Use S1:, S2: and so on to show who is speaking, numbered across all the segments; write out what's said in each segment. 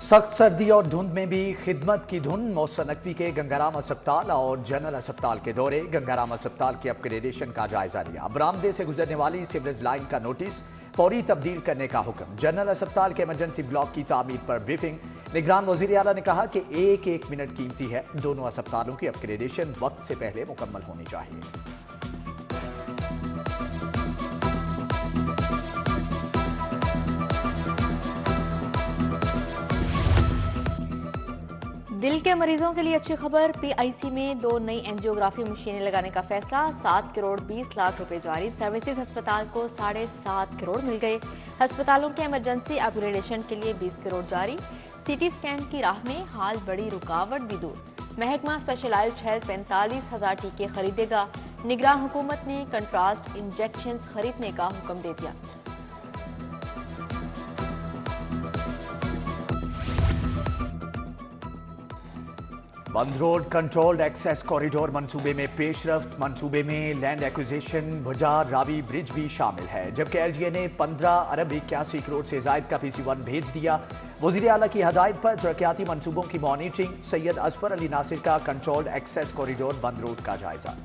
S1: सख्त सर्दी और धुंध में भी खिदमत की धुन। मोहसिन नकवी के गंगाराम अस्पताल और जनरल अस्पताल के दौरे। गंगाराम अस्पताल की अपग्रेडेशन का जायजा लिया। बरामदे से गुजरने वाली सीवरेज लाइन का नोटिस फौरी तब्दील करने का हुक्म। जनरल अस्पताल के इमरजेंसी ब्लॉक की तामीर पर ब्रीफिंग। निगरान वजीर आला ने कहा कि एक एक मिनट कीमती है। दोनों अस्पतालों की अपग्रेडेशन वक्त से पहले मुकम्मल होनी चाहिए।
S2: दिल के मरीजों के लिए अच्छी खबर। पीआईसी में 2 नई एंजियोग्राफी मशीनें लगाने का फैसला। 7 करोड़ 20 लाख रुपए जारी। सर्विसेज अस्पताल को 7.5 करोड़ मिल गए। अस्पतालों के इमरजेंसी अपग्रेडेशन के लिए 20 करोड़ जारी। सीटी स्कैन की राह में हाल बड़ी रुकावट भी दूर। महकमा स्पेशलाइज्ड हेल्थ 45,000 टीके खरीदेगा। निगरान हुकूमत ने कंट्रास्ट इंजेक्शंस खरीदने का हुक्म दे दिया।
S1: बंद रोड कंट्रोल्ड एक्सेस कॉरिडोर मंसूबे में पेशरफ्त। मंसूबे में लैंड एक्विजिशन भुजा रावी ब्रिज भी शामिल है, जबकि एलजीए ने 15 अरब 81 करोड़ से जायद का PC1 भेज दिया। वजीर आला की हदायत पर तरक्याती मंसूबों की मॉनिटरिंग। सैयद असफर अली नासिर का कंट्रोल्ड एक्सेस कॉरिडोर बंद रोड का जायजा।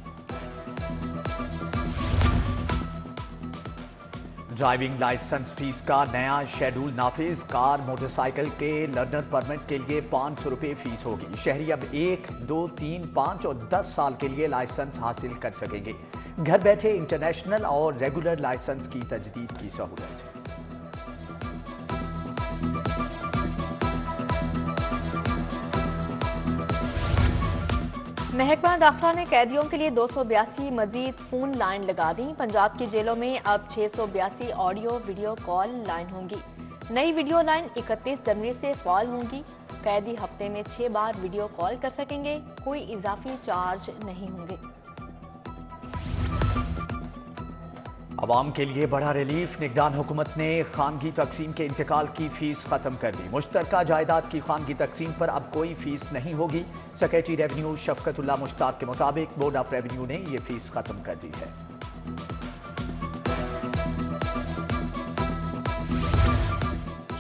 S1: ड्राइविंग लाइसेंस फीस का नया शेड्यूल नाफिज। कार मोटरसाइकिल के लर्नर परमिट के लिए 500 रुपये फीस होगी। शहरी अब 1, 2, 3, 5 और 10 साल के लिए लाइसेंस हासिल कर सकेंगे। घर बैठे इंटरनेशनल और रेगुलर लाइसेंस की तजदीद की सहूलत।
S2: महकमा दाखिला ने कैदियों के लिए 282 मजीद फोन लाइन लगा दी। पंजाब की जेलों में अब 682 ऑडियो वीडियो कॉल लाइन होंगी। नई वीडियो लाइन 31 जनवरी से फाल होंगी। कैदी हफ्ते में 6 बार वीडियो कॉल कर सकेंगे। कोई इजाफी चार्ज नहीं होंगे।
S1: अवाम के लिए बड़ा रिलीफ। निगरान हुकूमत ने खानगी तकसीम के इंतकाल की फीस खत्म कर दी। मुश्तरका जायदाद की खानगी तकसीम पर अब कोई फीस नहीं होगी। सेक्रेटरी रेवेन्यू शफकतुल्लाह मुश्ताक के मुताबिक बोर्ड ऑफ रेवेन्यू ने यह फीस खत्म कर दी है।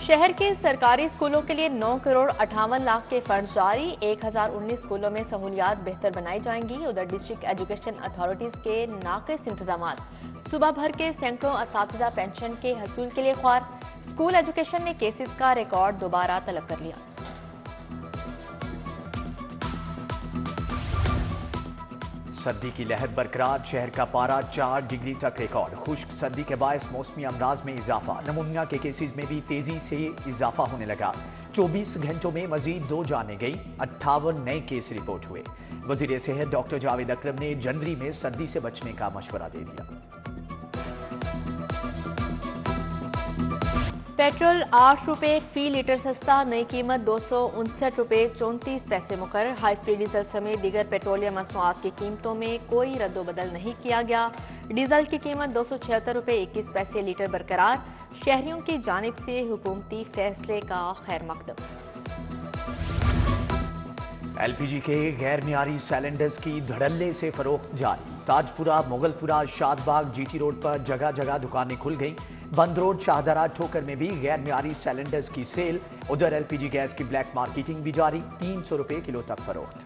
S2: शहर के सरकारी स्कूलों के लिए 9 करोड़ 58 लाख के फंड जारी। 1019 स्कूलों में सहूलियात बेहतर बनाई जाएंगी। उधर डिस्ट्रिक्ट एजुकेशन अथॉरिटीज के नाकिस इंतजामात। सुबह भर के सैकड़ों असातिज़ा पेंशन के हसूल के लिए ख्वार। स्कूल एजुकेशन ने केसेस का रिकॉर्ड दोबारा तलब कर लिया।
S1: सर्दी की लहर बरकरार। शहर का पारा 4 डिग्री तक रिकॉर्ड। खुश्क सर्दी के बायस मौसमी अमराज में इजाफा। नमूनिया के केसेस में भी तेजी से इजाफा होने लगा। 24 घंटों में मजीद 2 जानें गई। 58 नए केस रिपोर्ट हुए। वजीर सेहत डॉक्टर जावेद अकरम ने जनवरी में सर्दी से बचने का मशवरा दे दिया।
S2: पेट्रोल 8 रुपये फी लीटर सस्ता। नई कीमत 259 रुपये 34 पैसे मुकर्रर। हाई स्पीड डीजल समेत दीगर पेट्रोलियम मसनूआत की कीमतों में कोई रद्दोबदल नहीं किया गया। डीजल की कीमत 276 रुपये 21 पैसे लीटर बरकरार। शहरियों की जानिब से हुकूमती फैसले का खैर मकदम।
S1: LPG के गैर मियारी सिलेंडर्स की धड़ल्ले से फरोख्त जारी। ताजपुरा, मुगलपुरा, शादबाग, GT रोड पर जगह जगह दुकानें खुल गईं। बंद रोड, शाहदरा, ठोकर में भी गैर मियारी सिलेंडर्स की सेल। उधर LPG गैस की ब्लैक मार्केटिंग भी जारी। 300 रुपये किलो तक फरोख्त।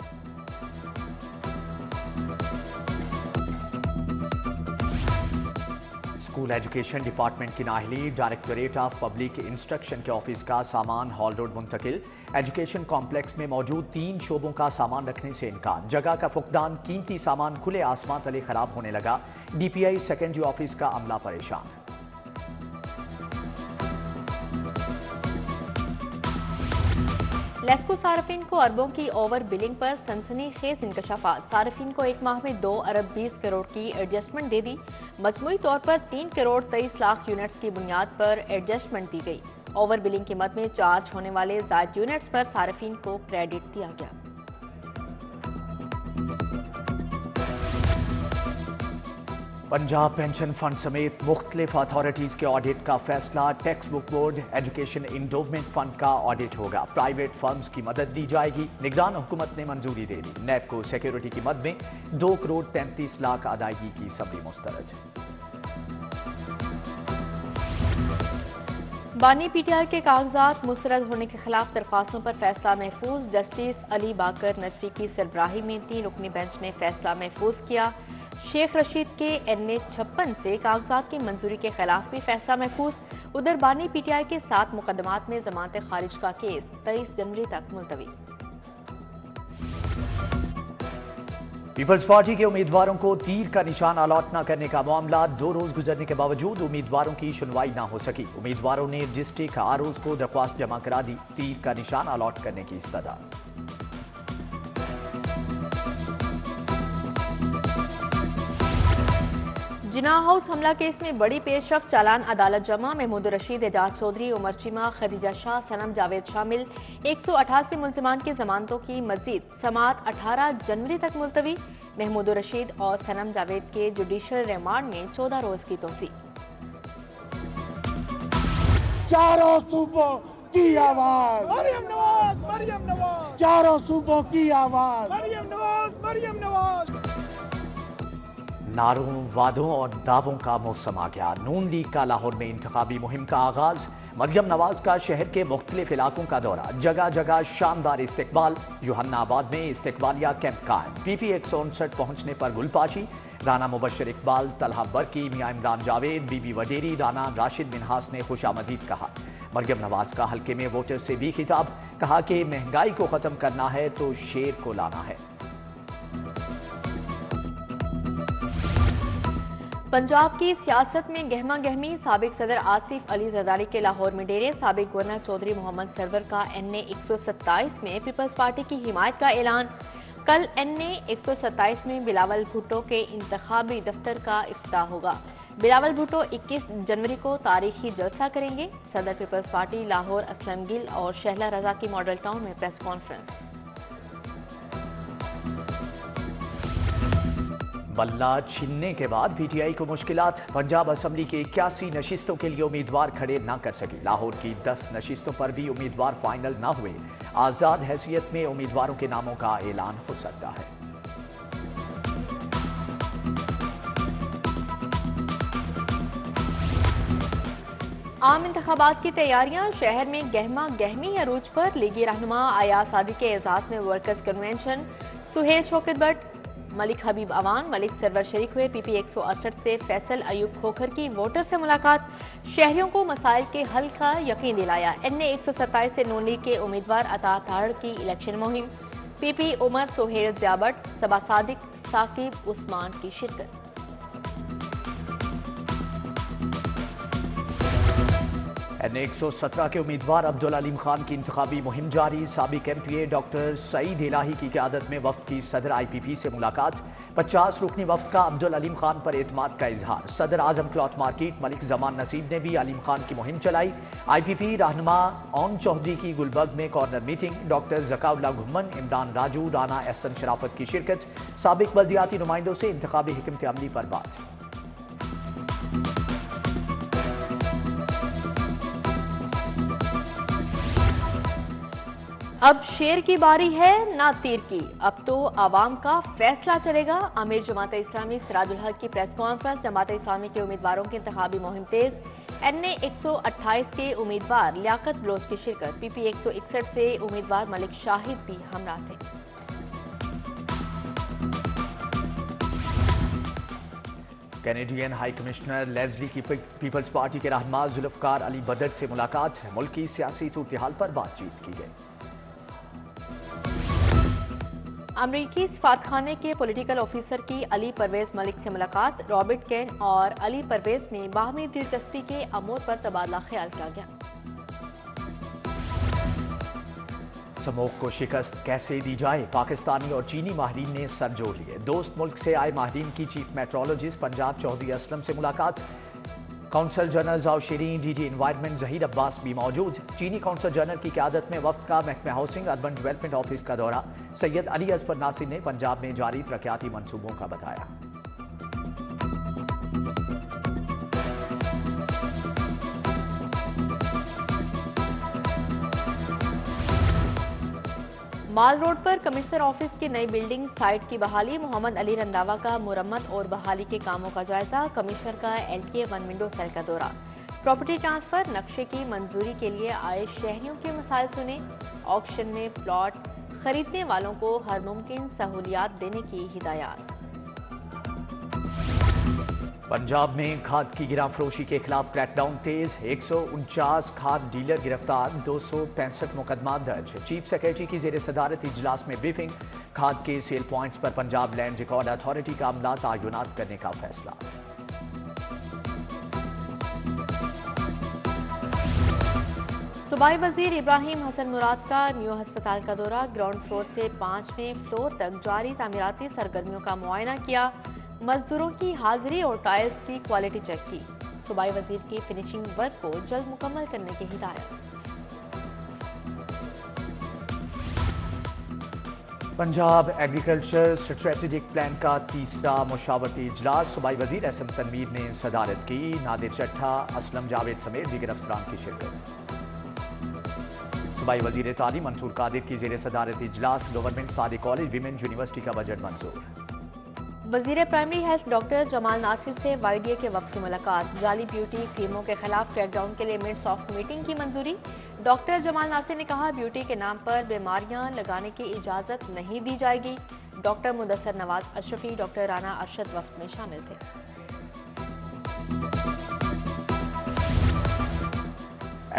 S1: स्कूल एजुकेशन डिपार्टमेंट की नाहली। डायरेक्टोरेट ऑफ पब्लिक इंस्ट्रक्शन के ऑफिस का सामान हॉल रोड मुंतकिल। एजुकेशन कॉम्प्लेक्स में मौजूद 3 शोबों का सामान रखने से इनकार। जगह का फुकदान। कीमती सामान खुले आसमान तले खराब होने लगा। DPI सेकेंडरी ऑफिस का अमला परेशान।
S2: लेस्को सार्फिन को अरबों की ओवर बिलिंग पर सनसनीखेज इंकशाफात। सार्फिन को एक माह में 2 अरब 20 करोड़ की एडजस्टमेंट दे दी। मजमूई तौर पर 3 करोड़ 23 लाख यूनिट्स की बुनियाद पर एडजस्टमेंट दी गई। ओवर बिलिंग की मद में चार्ज होने वाले ज़ायद यूनिट्स पर सार्फिन को क्रेडिट दिया गया।
S1: पंजाब पेंशन फंड समेत मुख्तलिफ अथॉरिटीज के ऑडिट का फैसला। Text book board, education endowment fund का ऑडिट होगा। प्राइवेट फर्म्स की मदद दी जाएगी। निगरान हुकूमत ने मंजूरी दे दी। नैब को सिक्योरिटी की मद में 2 करोड़ 33 लाख अदायगी की सबरी मुस्तरद।
S2: बानी पीटीआई के कागजात मुस्तरद होने के खिलाफ दरख्वास्तों पर फैसला महफूज। जस्टिस अली बाकर नजफी की सरबराही में 3 रुकनी बेंच ने फैसला महफूज किया। शेख रशीद के NA 56 से कागजात की मंजूरी के खिलाफ भी फैसला महफूज। उधर बानी पीटीआई के 7 मुकदमात में जमानत खारिज का केस 23 जनवरी तक मुलतवी।
S1: पीपल्स पार्टी के उम्मीदवारों को तीर का निशान अलॉट न करने का मामला 2 रोज गुजरने के बावजूद उम्मीदवारों की सुनवाई न हो सकी। उम्मीदवारों ने डिस्ट्रिक्ट ROs को दरख्वास्त जमा करा दी, तीर का निशान अलॉट करने की इस्तदा।
S2: जिन्ना हाउस हमला केस में बड़ी पेशरफ, चालान अदालत जमा। महमूद रशीद, एजाज चौधरी, उमर चीमा, खदीजा शाह, सनम जावेद शामिल 188 मुलजिमान की जमानतों की मजीद समाअत 18 जनवरी तक मुलतवी। महमूद रशीद और सनम जावेद के जुडिशल रिमांड में 14 रोज की तोसी।
S3: चारों सूबों की आवाज,
S4: मरियम नवाज, मरियम नवाज,
S3: चारों सूबों की आवाज,
S4: मरियम नवाज, मरियम नवाज।
S1: नारों, वादों और दावों का मौसम आ गया। नून लीग का लाहौर में इंतखाबी मुहिम का आगाज। मरियम नवाज का शहर के मुख्तलिफ इलाकों का दौरा, जगह जगह शानदार इस्तिकबाल। जोहन्नाबाद में इस्तिकबालिया कैंप कायम। PP 159 पहुंचने पर गुलपाशी। राना मुबशर इकबाल, तलहा बरकी, मियां इमरान जावेद, बीबी वडेरी, राना राशिद मिनहास ने खुशामदीद कहा। मरियम नवाज का हल्के में वोटर से भी खिताब, कहा कि महंगाई को खत्म करना है तो शेर को लाना है।
S2: पंजाब की सियासत में गहमा गहमी। साबिक सदर आसिफ अली जरदारी के लाहौर में डेरे। साबिक गवर्नर चौधरी मोहम्मद सरवर का NA 127 में पीपल्स पार्टी की हिमायत का ऐलान। कल NA 127 में बिलावल भुट्टो के इंतखाबी दफ्तर का इफ्तिताह होगा। बिलावल भुट्टो 21 जनवरी को तारीखी जलसा करेंगे। सदर पीपल्स पार्टी लाहौर असलम गिल और शहला रजा की मॉडल टाउन में प्रेस कॉन्फ्रेंस।
S1: बल्ला छीनने के बाद PTI को मुश्किलात। पंजाब असम्बली के 81 नशिस्तों के लिए उम्मीदवार खड़े न कर सके। लाहौर की 10 नशिस्तों पर भी उम्मीदवार फाइनल न हुए। आजाद हैसियत में उम्मीदवारों के नामों का ऐलान हो सकता है।
S2: आम इंतखाबात की तैयारियां। शहर में गहमा गहमी अरूज पर। लीगी रहनुमा अयाज सादी के एजाज में वर्कर्स कन्वेंशन। सुहेल शौकत भट्ट, मलिक हबीब अवान, मलिक सरवर शरीक हुए। PP 168 से फैसल अयूब खोखर की वोटर से मुलाकात। शहरियों को मसाइल के हल का यकीन दिलाया। NA 127 से नून लीग के उम्मीदवार अता ताहड़ की इलेक्शन मुहिम। PP उमर, सोहेल ज़ियाबट, सबा सादिक, साकिब उस्मान की शिरकत।
S1: NA 117 के उम्मीदवार अब्दुल अलीम खान की इंतखाबी मुहिम जारी। साबिक MPA डॉक्टर सईद इलाही की क़यादत में वफ्द की सदर IPP से मुलाकात। 50 रुकनी वफ्द का अब्दुल अलीम खान पर एतमाद का इजहार। सदर आजम क्लॉथ मार्केट मलिक जमान नसीब ने भी अलीम खान की मुहिम चलाई। IPP रहनुमा ओन चौधरी की गुलबर्ग में corner meeting. Doctor Zakaullah Ghumman, Imran Raju, Rana Ehsan Sharafat की शिरकत। साबिक बल्दियाती नुमाइंदों से इंतखाबी हिकमत अमली पर बात।
S2: अब शेर की बारी है ना तीर की। अब तो आवाम का फैसला चलेगा। आमिर जमात इस्लामी सिराजुल हक की प्रेस कॉन्फ्रेंस। जमात इस्लामी के उम्मीदवारों की इंतखाबी मुहिम तेज। NA 128 के उम्मीदवार लियाकत बलोच की शिरकत। PP 161 से उम्मीदवार मलिक शाहिद भी हमरा थे।
S1: कैनेडियन हाई कमिश्नर लेस्ली की पीपल्स पार्टी के रहनुमा जुल्फकार अली बदर से मुलाकात। मुल्क की सियासी सूरत-ए-हाल पर बातचीत की गई।
S2: अमरीकी सफारतखाने के पॉलिटिकल ऑफिसर की अली परवेज मलिक से मुलाकात। रॉबर्ट केन और अली परवेज में बाहमी दिलचस्पी के अमूर पर तबादला ख्याल किया गया।
S1: समूह को शिकस्त कैसे दी जाए, पाकिस्तानी और चीनी माहिरीन ने सर जोड़ लिए। दोस्त मुल्क से आए माहिरीन की चीफ मेट्रोलॉजिस्ट पंजाब चौधरी असलम से मुलाकात। काउंसल जनरल जाओशरीन, DG इन्वायरमेंट जहीर अब्बास भी मौजूद। चीनी काउंसल जनरल की क़यादत में वफ्द का महकमा हाउसिंग अर्बन डेवलपमेंट ऑफिस का दौरा। सैयद अली असफर नासिर ने पंजाब में जारी तरक्याती मंसूबों का बताया।
S2: माल रोड पर कमिश्नर ऑफिस की नई बिल्डिंग साइट की बहाली। मोहम्मद अली रंधावा का मुरम्मत और बहाली के कामों का जायजा। कमिश्नर का LTA 1 विंडो सेल का दौरा। प्रॉपर्टी ट्रांसफर नक्शे की मंजूरी के लिए आए शहरियों के मसाइल सुने। ऑक्शन में प्लॉट खरीदने वालों को हर मुमकिन सहूलियात देने की हिदायत।
S1: पंजाब में खाद की गिरा फरोशी के खिलाफ क्रैकडाउन तेज, 149 खाद डीलर गिरफ्तार, 265 मुकदमा दर्ज। चीफ सेक्रेटरी की जेर सदारत इजलास में ब्रीफिंग, खाद के सेल पॉइंट्स पर पंजाब लैंड रिकॉर्ड अथॉरिटी का अमला तयनात करने का फैसला।
S2: सूबाई वजीर इब्राहिम हसन मुराद का न्यू हस्पताल का दौरा, ग्राउंड फ्लोर से 5वें फ्लोर तक जारी तामीराती सरगर्मियों का मुआयना किया, मजदूरों की हाजिरी और टाइल्स की क्वालिटी चेक की। सूबाई वजीर की फिनिशिंग वर्क को जल्द मुकम्मल करने की हिदायत।
S1: पंजाब एग्रीकल्चर स्ट्रेटेजिक प्लान का तीसरा मुशावरती इजलास, सूबाई वजीर एसएम तनवीर ने सदारत की, नादिर चट्ठा, असलम जावेद समेत दीगर अफसरान की शिरकत। सूबाई वजीर तालीम मंसूर कादिर की जेर सदारत इजलास, government Sadiq college women university का बजट मंजूर।
S2: वजीर primary health doctor Jamal Nasir से वाईडीए के वक्त की मुलाकात, जाली ब्यूटी क्रीमों के खिलाफ क्रैकडाउन के लिए मिनट्स ऑफ मीटिंग की मंजूरी। डॉक्टर जमाल नासिर ने कहा, ब्यूटी के नाम पर बीमारियां लगाने की इजाजत नहीं दी जाएगी। डॉक्टर मुदस्सर नवाज अशरफी, डॉक्टर राना अरशद वक्त में शामिल थे।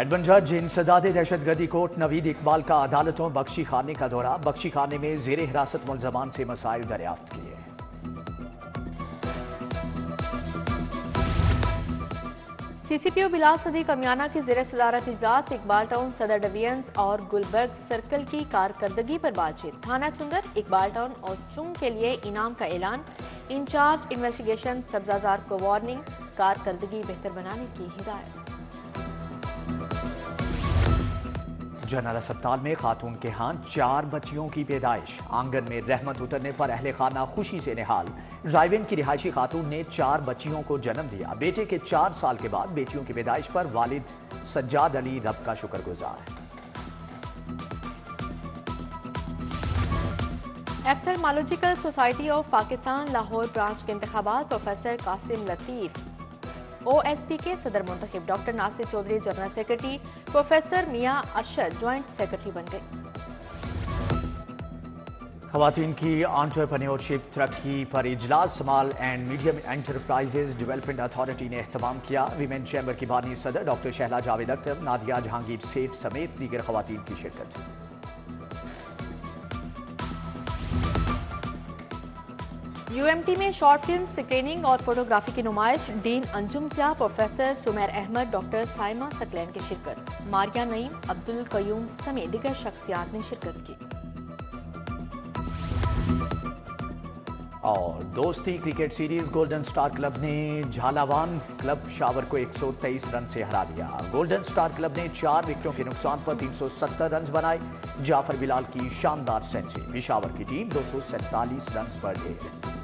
S1: एडवन जज इंसदाद दहशतगर्दी कोर्ट नवीद इकबाल का अदालतों बख्शी खाने का दौरा, बख्शी खाने में जेर हिरासत मुलजमान से मसाइल दरियाफ्त किए।
S2: सीसीपीओ बिलाल सदीक अमियाना की जेर सदारत इजलास, इकबाल टाउन सदर डिवीजन और गुलबर्ग सर्कल की कारकर्दगी पर बातचीत। थाना सुंदर, इकबाल टाउन और चुंग के लिए इनाम का ऐलान, इंचार्ज इन्वेस्टिगेशन सब्जाजार को वार्निंग, कारकर्दगी बेहतर बनाने की हिदायत।
S1: जनरल अस्पताल में खातून के हाथ 4 बच्चियों की पैदाइश, आंगन में रहमत उतरने पर अहले खाना खुशी से निहाल। ड्राइविंग की रिहायशी खातून ने 4 बच्चियों को जन्म दिया, बेटे के 4 साल के बाद बेटियों की पैदाइश पर वालिद सज्जाद अली रब का शुक्रगुजार।
S2: Ophthalmological society of Pakistan Lahore branch के इंतखाबात, प्रोफेसर कासिम लतीफ ओएसपी के सदर मुंतखब, doctor Nasir Chaudhry general secretary, professor Mian Arshad joint secretary बन गए।
S1: खवातीन की एंटरप्रेन्योरशिप तरक्की पर इजलास, small and medium enterprises development authority ने एहतमाम किया। वीमेन चैम्बर की बानी सदर डॉक्टर शहला जावेद अख्तर, नादिया जहांगीर सेठ समेत दीगर खवातीन की शिरकत।
S2: यूएमटी में शॉर्ट फिल्म स्क्रीनिंग और फोटोग्राफी की नुमाइश, dean Anjum Zia, professor Sumer Ahmad, doctor Saima Saqlain की शिरकत। मारिया नईम, अब्दुल कयूम समेत दीगर शख्सियात ने शिरकत की।
S1: और दोस्ती cricket series, golden star club ने झालावान क्लब शावर को 123 रन से हरा दिया। गोल्डन स्टार क्लब ने 4 विकेटों के नुकसान पर 370 रन बनाए। जाफर बिलाल की शानदार सेंचुरी, पिशावर की टीम 247 रन पर ढेर।